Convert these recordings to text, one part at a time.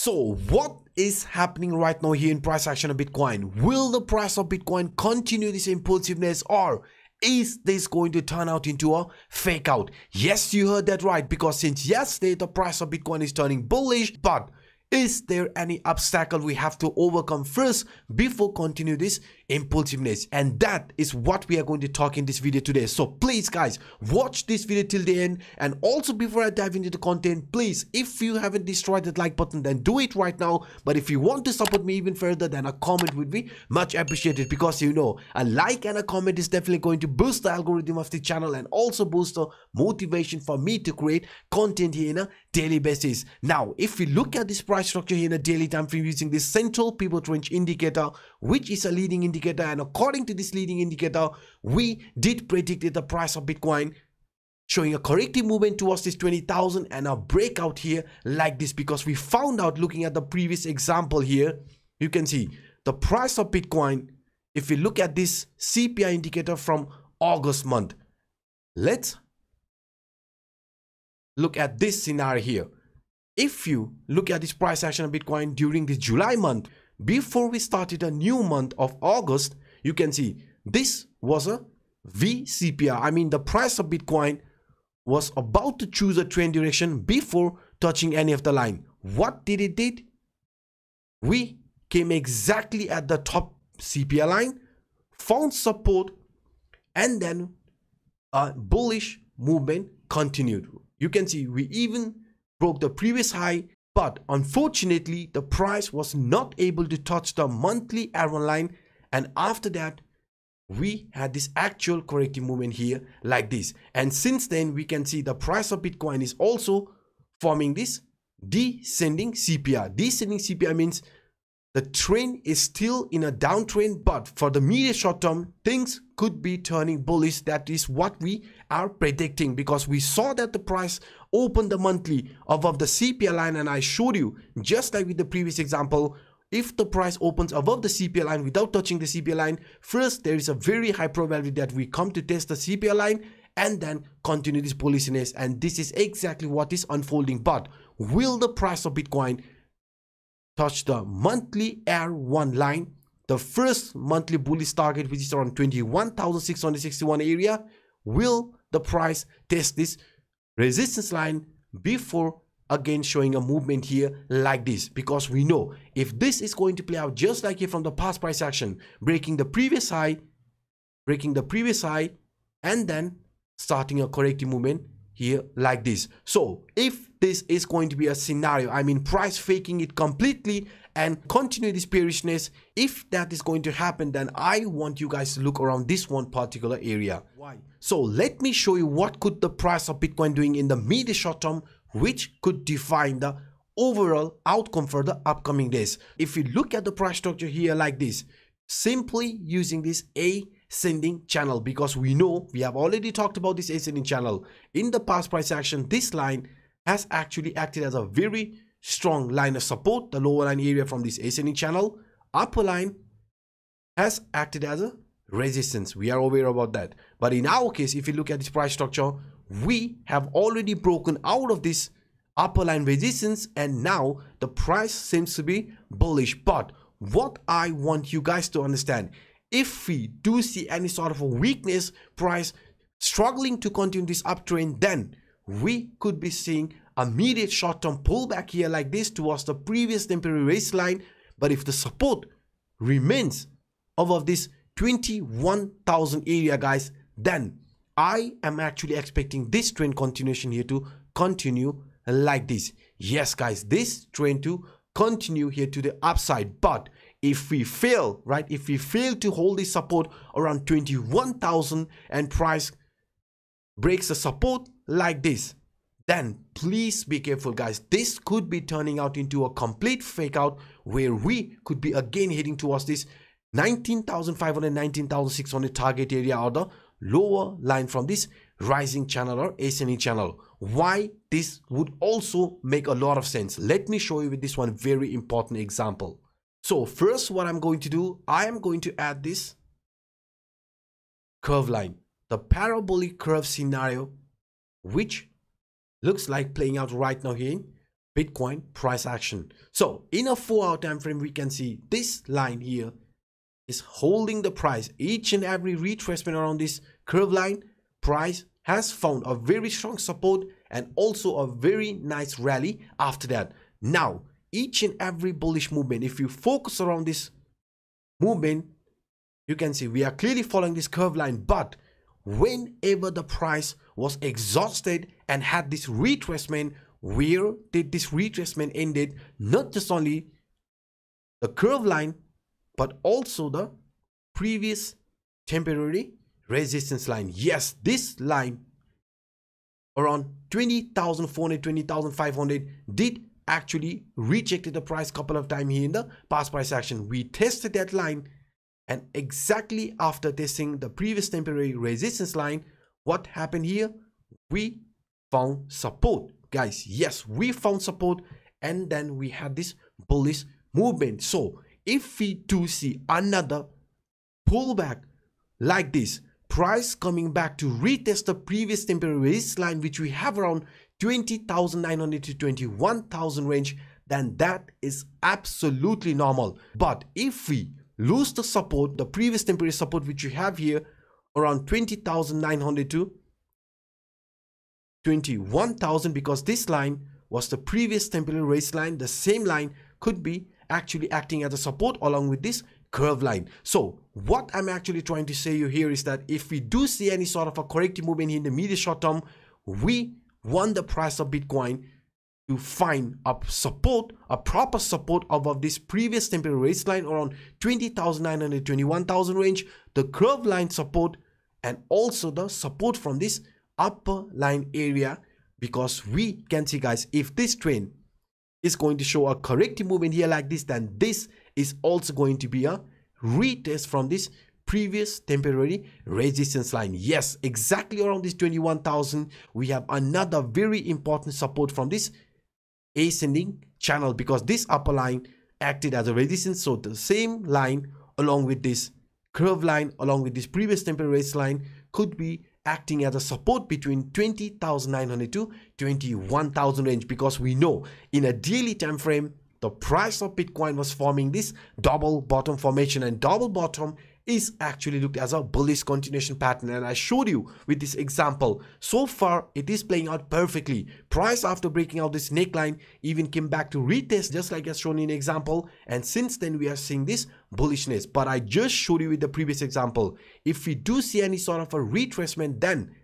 So what is happening right now here in price action of Bitcoin? Will the price of Bitcoin continue this impulsiveness, or is this going to turn out into a fake out? Yes, you heard that right, because since yesterday the price of Bitcoin is turning bullish, but is there any obstacle we have to overcome first before continue this impulsiveness? And that is what we are going to talk in this video today. So please guys, watch this video till the end. And also before I dive into the content, please, if you haven't destroyed that like button, then do it right now. But if you want to support me even further, then a comment would be much appreciated, because you know a like and a comment is definitely going to boost the algorithm of the channel and also boost the motivation for me to create content here in a daily basis. Now if we look at this price structure here in a daily time frame using this central pivot range indicator, which is a leading indicator, and according to this leading indicator, we did predict that the price of Bitcoin showing a corrective movement towards this 20,000 and a breakout here like this, because we found out, looking at the previous example here, you can see the price of Bitcoin, if we look at this CPI indicator from August month, let's look at this scenario here. If you look at this price action of Bitcoin during the July month, before we started a new month of August, you can see this was a VCPI. I mean, the price of Bitcoin was about to choose a trend direction before touching any of the line. What did it did? We came exactly at the top CPI line, found support, and then a bullish movement continued. You can see we even broke the previous high, but unfortunately the price was not able to touch the monthly arrow line, and after that we had this actual corrective movement here like this. And since then we can see the price of Bitcoin is also forming this descending CPI. Descending CPI means the trend is still in a downtrend, but for the medium short term things could be turning bullish. That is what we are predicting, because we saw that the price opened the monthly above the CPI line, and I showed you, just like with the previous example, if the price opens above the CPI line without touching the CPI line, first there is a very high probability that we come to test the CPI line and then continue this bullishness, and this is exactly what is unfolding. But will the price of Bitcoin touch the monthly R1 line, the first monthly bullish target, which is around 21,661 area? Will the price test this resistance line before again showing a movement here like this? Because we know if this is going to play out just like here from the past price action, breaking the previous high, and then starting a corrective movement here like this. So if this is going to be a scenario, I mean price faking it completely and continue this bearishness, if that is going to happen, then I want you guys to look around this one particular area. Why? So let me show you what could the price of Bitcoin doing in the mid short term, which could define the overall outcome for the upcoming days. If you look at the price structure here like this, simply using this ascending channel, because we know we have already talked about this ascending channel in the past price action, this line has actually acted as a very strong line of support. The lower line area from this ascending channel, upper line has acted as a resistance. We are aware about that. But in our case, if you look at this price structure, we have already broken out of this upper line resistance, and now the price seems to be bullish. But what I want you guys to understand, if we do see any sort of a weakness, price struggling to continue this uptrend, then we could be seeing immediate short-term pullback here like this towards the previous temporary race line. But if the support remains above this 21,000 area, guys, then I am actually expecting this trend continuation here to continue like this. Yes guys, this trend to continue here to the upside. But if we fail, right, if we fail to hold this support around 21,000 and price breaks the support like this, then please be careful guys. This could be turning out into a complete fake out, where we could be again heading towards this 19,500, 19,600 target area, or the lower line from this rising channel or ascending channel. Why this would also make a lot of sense, let me show you with this one very important example. So first, what I'm going to do, I am going to add this curve line, the parabolic curve scenario, which looks like playing out right now here in Bitcoin price action. So in a 4-hour time frame, we can see this line here is holding the price. Each and every retracement around this curve line, price has found a very strong support and also a very nice rally after that. Now each and every bullish movement, if you focus around this movement, you can see we are clearly following this curve line. But whenever the price was exhausted and had this retracement, where did this retracement ended? Not just only the curve line, but also the previous temporary resistance line. Yes, this line around 20,400, 20,500 did actually rejected the price couple of times here in the past price action. We tested that line, and exactly after testing the previous temporary resistance line, what happened here? We found support, guys. Yes, we found support, and then we had this bullish movement. So if we do see another pullback like this, price coming back to retest the previous temporary resistance line, which we have around 20,900 to 21,000 range, then that is absolutely normal. But if we lose the support, the previous temporary support which we have here around 20,900 to 21,000, because this line was the previous temporary resistance line, the same line could be actually acting as a support along with this curve line. So what I'm actually trying to say you here is that if we do see any sort of a corrective movement in the medium short term, we want the price of Bitcoin to find a support, a proper support above this previous temporary resistance line around 20,900, 21,000 range, the curve line support, and also the support from this upper line area. Because we can see, guys, if this trend is going to show a corrective movement here like this, then this is also going to be a retest from this previous temporary resistance line. Yes, exactly around this 21,000 we have another very important support from this ascending channel, because this upper line acted as a resistance. So the same line along with this curve line along with this previous temporary resistance line could be acting as a support between 20,900 to 21,000 range, because we know in a daily time frame the price of Bitcoin was forming this double bottom formation, and double bottom is actually looked as a bullish continuation pattern. And I showed you with this example, so far it is playing out perfectly. Price after breaking out this neckline even came back to retest just like as shown in example, and since then we are seeing this bullishness. But I just showed you with the previous example, if we do see any sort of a retracement, then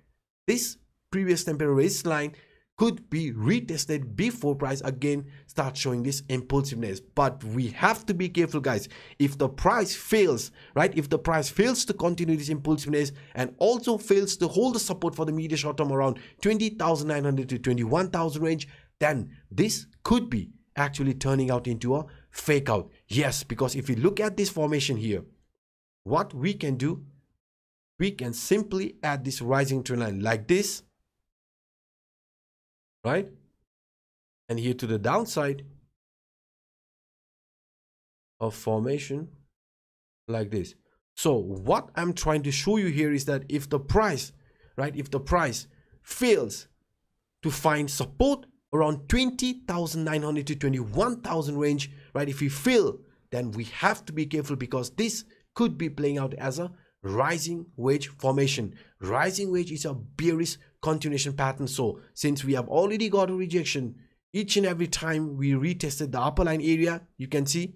this previous temporary resistance line could be retested before price again starts showing this impulsiveness. But we have to be careful, guys. If the price fails, right, if the price fails to continue this impulsiveness and also fails to hold the support for the medium short term around 20,900 to 21,000 range, then this could be actually turning out into a fake out. Yes, because if we look at this formation here, what we can do, we can simply add this rising trend line like this, right? And here to the downside of formation like this. So what I'm trying to show you here is that if the price, right, if the price fails to find support around 20,900 to 21,000 range, right, if we fail, then we have to be careful, because this could be playing out as a rising wedge formation. Rising wedge is a bearish continuation pattern. So since we have already got a rejection each and every time we retested the upper line area, you can see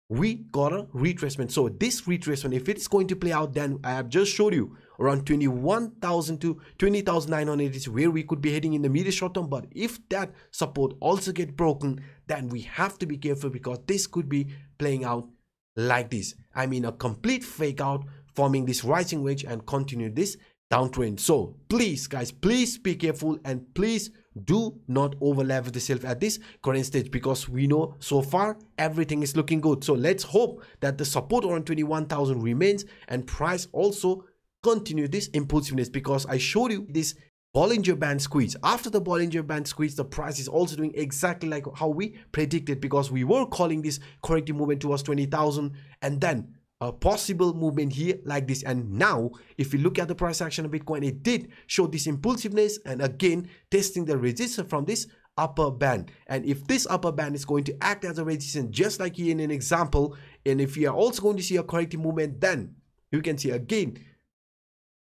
we got a retracement. So this retracement, if it's going to play out, then I have just showed you around 21,000 to 20,900 is where we could be heading in the medium short term. But if that support also get broken, then we have to be careful, because this could be playing out like this. I mean, a complete fake out, forming this rising wedge and continue this downtrend. So please, guys, please be careful, and please do not over leverage yourself at this current stage, because we know so far everything is looking good. So let's hope that the support around 21,000 remains and price also continue this impulsiveness, because I showed you this Bollinger Band squeeze. After the Bollinger Band squeeze, the price is also doing exactly like how we predicted, because we were calling this corrective movement towards 20,000 and then a possible movement here like this. And now if we look at the price action of Bitcoin, it did show this impulsiveness and again testing the resistance from this upper band, and if this upper band is going to act as a resistance, just like here in an example, and if we are also going to see a corrective movement, then you can see again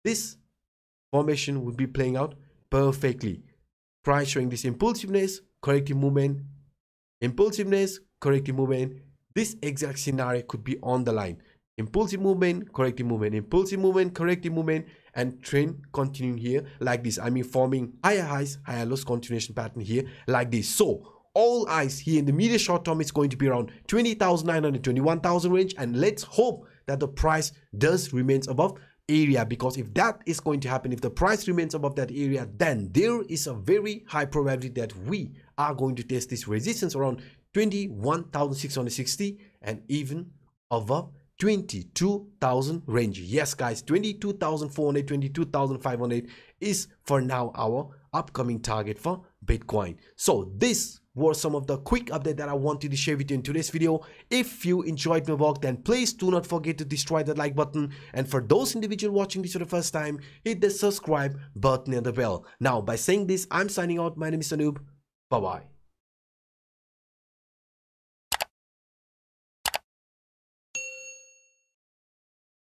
this formation would be playing out perfectly. Price showing this impulsiveness, corrective movement, impulsiveness, corrective movement. This exact scenario could be on the line. Impulsive movement, corrective movement, impulsive movement, corrective movement, and trend continuing here like this. I mean, forming higher highs, higher lows continuation pattern here like this. So all eyes here in the medium short term is going to be around 20,900, 21,000 range, and let's hope that the price does remains above area, because if that is going to happen, if the price remains above that area, then there is a very high probability that we are going to test this resistance around 21,660 and even above 22,000 range. Yes guys, 22,400, 22,500 is for now our upcoming target for Bitcoin. So this were some of the quick update that I wanted to share with you in today's video. If you enjoyed my work, then please do not forget to destroy that like button, and for those individuals watching this for the first time, hit the subscribe button and the bell. Now by saying this, I'm signing out. My name is Anup. Bye bye.